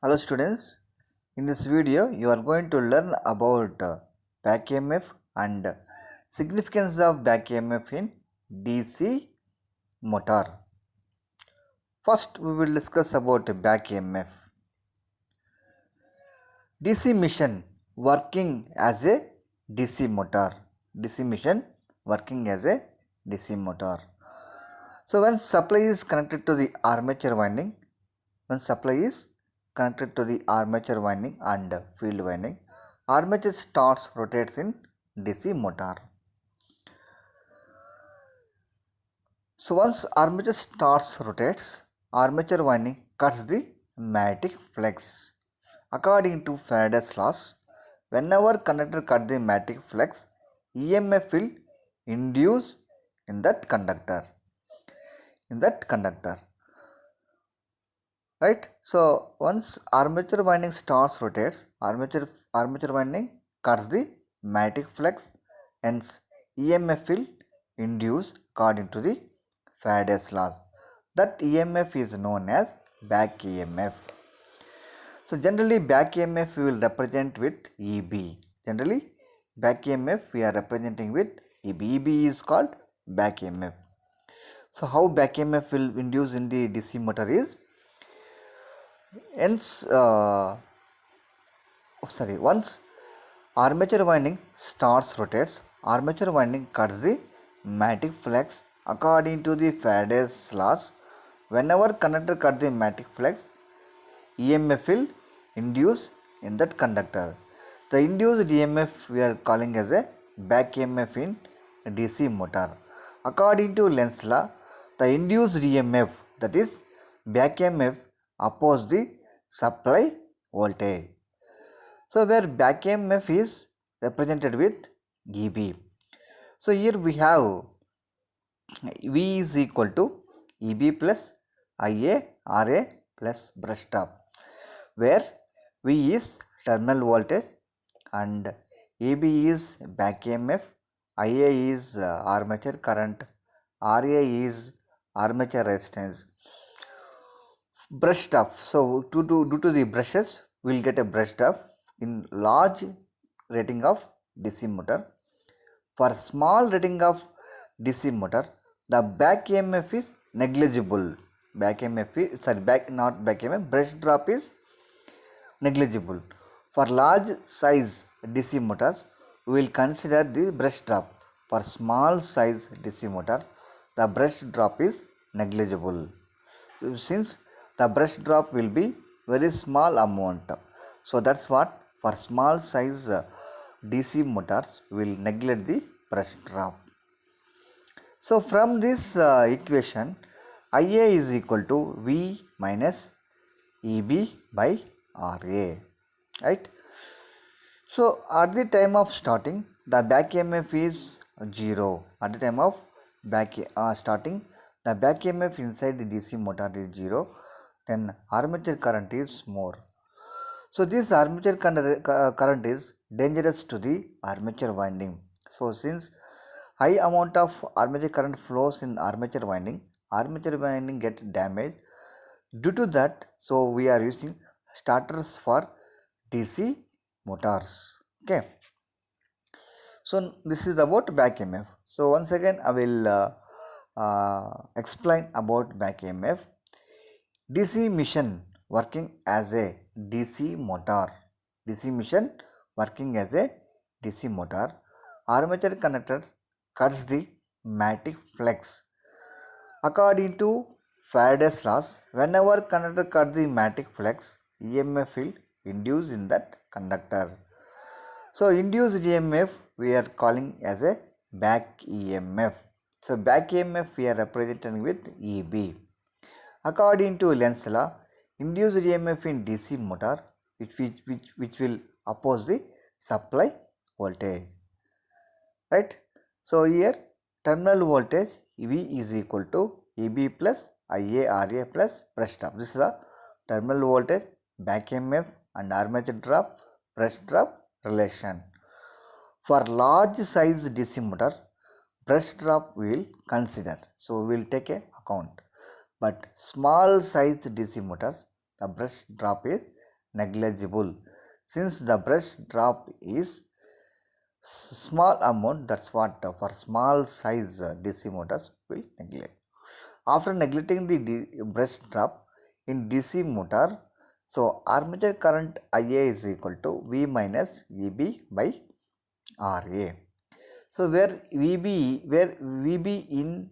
Hello students, in this video you are going to learn about back EMF and significance of back EMF in DC motor. First we will discuss about back EMF. DC machine working as a DC motor. DC machine working as a DC motor. So when supply is connected to the armature winding, when supply is connected to the armature winding and field winding, armature starts rotates in DC motor. So once armature starts rotates, armature winding cuts the magnetic flux. According to Faraday's laws, whenever conductor cut the magnetic flux, EMF will induce in that conductor. Right. So once armature winding starts rotates, armature winding cuts the magnetic flux, hence EMF will induce according to the Faraday's laws. That EMF is known as back EMF. So generally back EMF we will represent with EB. Generally back EMF we are representing with EB. EB is called back EMF. So how back EMF will induce in the DC motor is, hence once armature winding starts rotates, armature winding cuts the magnetic flux according to the Faraday's laws. Whenever conductor cut the magnetic flux, EMF will induce in that conductor. The induced EMF we are calling as a back EMF in DC motor. According to Lenz's law, the induced EMF, that is back EMF, oppose the supply voltage. So where back EMF is represented with EB. So here we have V is equal to EB plus IA RA plus brush stop, where V is terminal voltage and EB is back EMF, IA is armature current, RA is armature resistance. Brush stop. So due to the brushes, we will get a brush stop in large rating of DC motor. For small rating of DC motor, the back EMF is negligible. Back EMF is, not back EMF, brush drop is negligible. For large size DC motors, we will consider the brush drop. For small size DC motor, the brush drop is negligible. Since the brush drop will be very small amount, so that's what for small size DC motors will neglect the brush drop. So from this equation, IA is equal to V minus EB by RA, right? So at the time of starting, the back EMF is 0. At the time of starting, the back EMF inside the DC motor is 0. Then armature current is more. So this armature current is dangerous to the armature winding. So since high amount of armature current flows in armature winding get damaged. Due to that, so we are using starters for DC motors. Okay. So this is about back EMF. So once again I will explain about back EMF. DC machine working as a DC motor. DC machine working as a DC motor. Armature connectors cuts the magnetic flux. According to Faraday's laws, whenever conductor cuts the magnetic flux, EMF will induce in that conductor. So induced EMF we are calling as a back EMF. So back EMF we are representing with EB. According to Lenz's law, induced EMF in DC motor which will oppose the supply voltage. Right. So here terminal voltage V is equal to EB plus IA RA plus brush drop. This is the terminal voltage, back EMF and armature drop, brush drop relation. For large size DC motor, brush drop we will consider. So we will take a account. But small size DC motors, the brush drop is negligible since the brush drop is small amount. That's what for small size DC motors will neglect. After neglecting the brush drop in DC motor, so armature current IA is equal to V minus VB by RA. So where VB in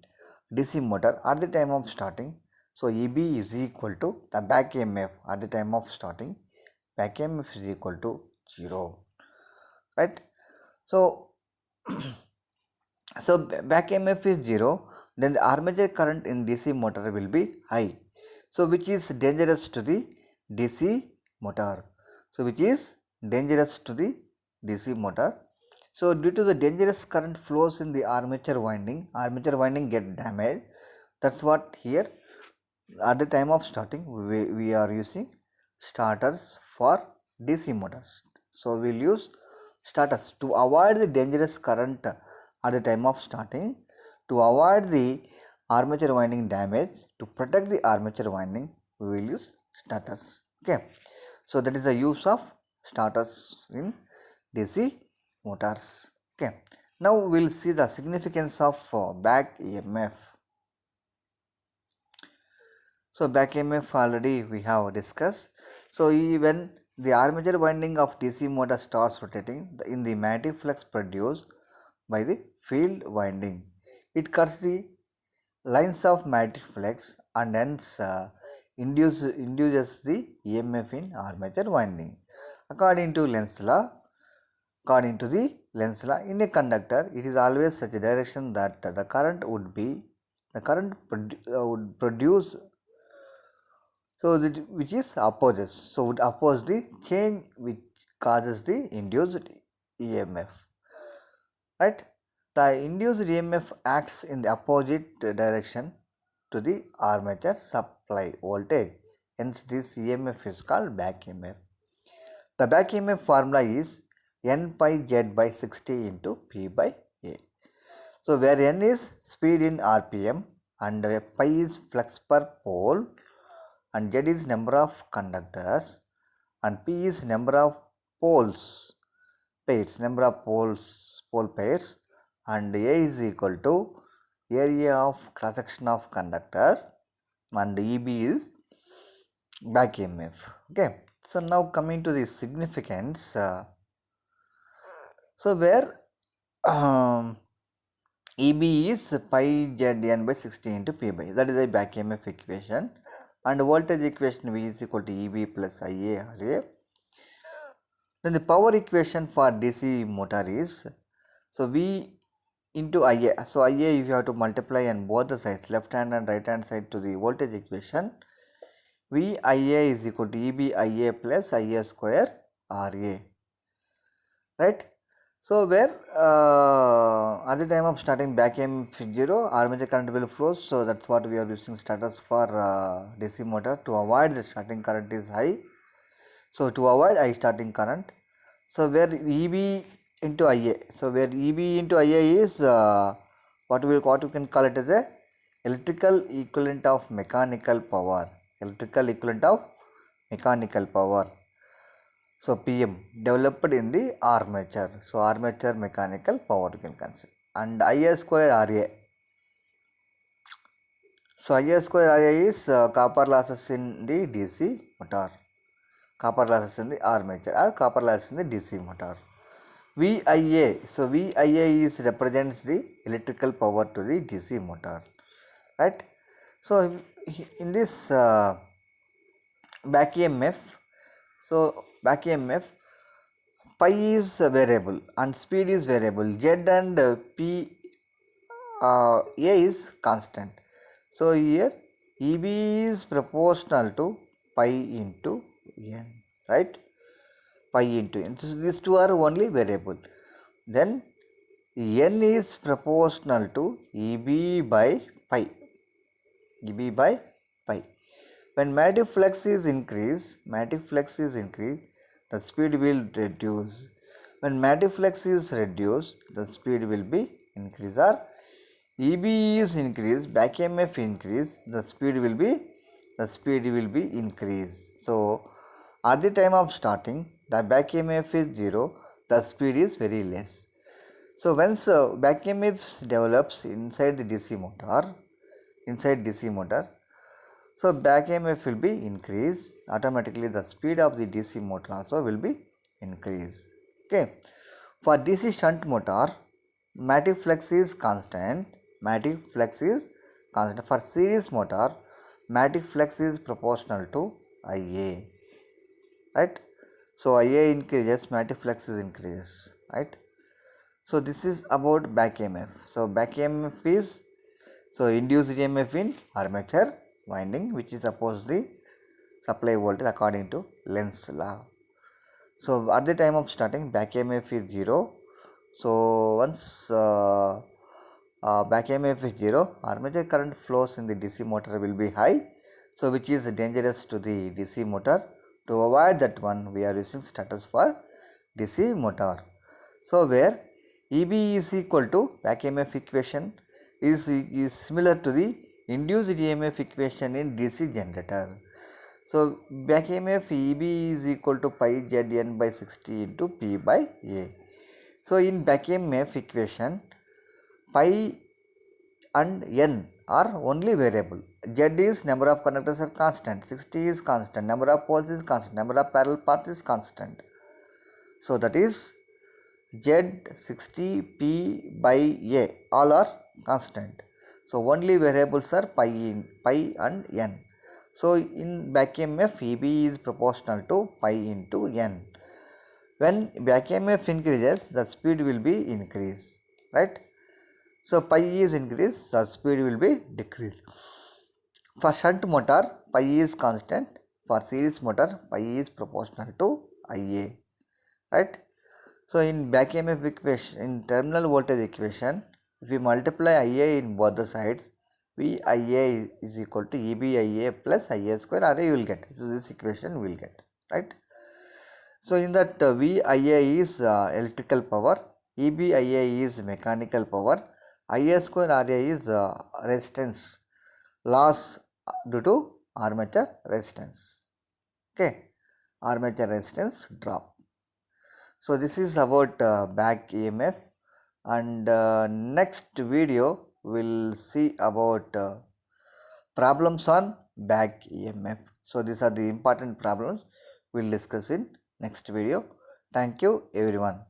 DC motor at the time of starting, so EB is equal to the back EMF at the time of starting. Back EMF is equal to 0, right? So so back EMF is 0, then the armature current in DC motor will be high. So which is dangerous to the DC motor. So which is dangerous to the DC motor. So due to the dangerous current flows in the armature winding get damaged. That's what here at the time of starting we are using starters for DC motors. So we'll use starters to avoid the dangerous current at the time of starting, to avoid the armature winding damage, to protect the armature winding we will use starters. Okay, so that is the use of starters in DC motors. Okay, now we'll see the significance of back EMF. So back EMF already we have discussed. So when the armature winding of DC motor starts rotating in the magnetic flux produced by the field winding, it cuts the lines of magnetic flux and hence induces the EMF in armature winding. According to Lenz's law, in a conductor, it is always such a direction that the current would produce, so that which is opposes, so would oppose the change which causes the induced EMF, right? The induced EMF acts in the opposite direction to the armature supply voltage, hence this EMF is called back EMF. The back EMF formula is N pi Z by 60 into P by A. So where N is speed in RPM and pi is flux per pole and Z is number of conductors and P is number of poles pairs, pole pairs, and A is equal to area of cross section of conductor and EB is back EMF. Okay, so now coming to the significance. So where EB is pi ZN by 60 into P by, that is a back EMF equation, and voltage equation V is equal to EB plus IA RA. Then the power equation for DC motor is, so V into IA. So IA if you have to multiply on both the sides, left hand and right hand side, to the voltage equation, VIA is equal to EBIA plus IA square RA, right? So where at the time of starting back EMF 0, armature current will flow. So that's what we are using starters for DC motor to avoid the starting current is high. So to avoid high starting current, so where EB into IA, so where EB into IA is what we can call it as a electrical equivalent of mechanical power. So PM developed in the armature. So armature mechanical power you can consider, and IA square RA. So IA square RA is copper losses in the DC motor, copper losses in the armature, or copper losses in the DC motor. VIA, so VIA is represents the electrical power to the DC motor, right? So in this back EMF, so back EMF, pi is variable and speed is variable, Z and P A is constant. So here EB is proportional to pi into N, right? Pi into N. So these two are only variable. Then N is proportional to EB by pi. EB by pi. When magnetic flux is increased, the speed will reduce. When magnetic flux is reduced, the speed will be increased. Or EB is increased, back EMF increase, the speed will be increased. So At the time of starting, the back EMF is 0, the speed is very less. So once back EMF develops inside the DC motor, so back EMF will be increased. Automatically the speed of the DC motor also will be increased. Okay. For DC shunt motor, magnetic flux is constant. For series motor, magnetic flux is proportional to IA. Right. So IA increases, magnetic flux is increases. Right. So this is about back EMF. So back EMF is induced EMF in armature winding, which is opposed the supply voltage according to Lenz's law. So at the time of starting, back EMF is 0. So once back EMF is 0, armature current flows in the DC motor will be high, so which is dangerous to the DC motor. To avoid that one, we are using starters for DC motor. So where EB is equal to back EMF equation is similar to the induced EMF equation in DC generator. So back EMF EB is equal to pi Zn by 60 into P by A. So in back EMF equation, pi and N are only variable. Z is number of conductors are constant, 60 is constant, number of poles is constant, number of parallel paths is constant. So that is Z 60 P by A all are constant. So only variables are pi and N. So in back EMF EB is proportional to pi into N. When back EMF increases, the speed will be increased, right? So pi is increased, the speed will be decreased. For shunt motor, pi is constant. For series motor, pi is proportional to IA, right? So in back EMF equation, in terminal voltage equation, if we multiply IA in both the sides, VIA is equal to EBIA plus IA square RA you will get. So this equation we will get, right? So in that VIA is electrical power, EBIA is mechanical power, IA square RA is resistance loss due to armature resistance. Okay, armature resistance drop. So this is about back EMF, and next video will see about problems on back EMF. So these are the important problems we will discuss in next video. Thank you everyone.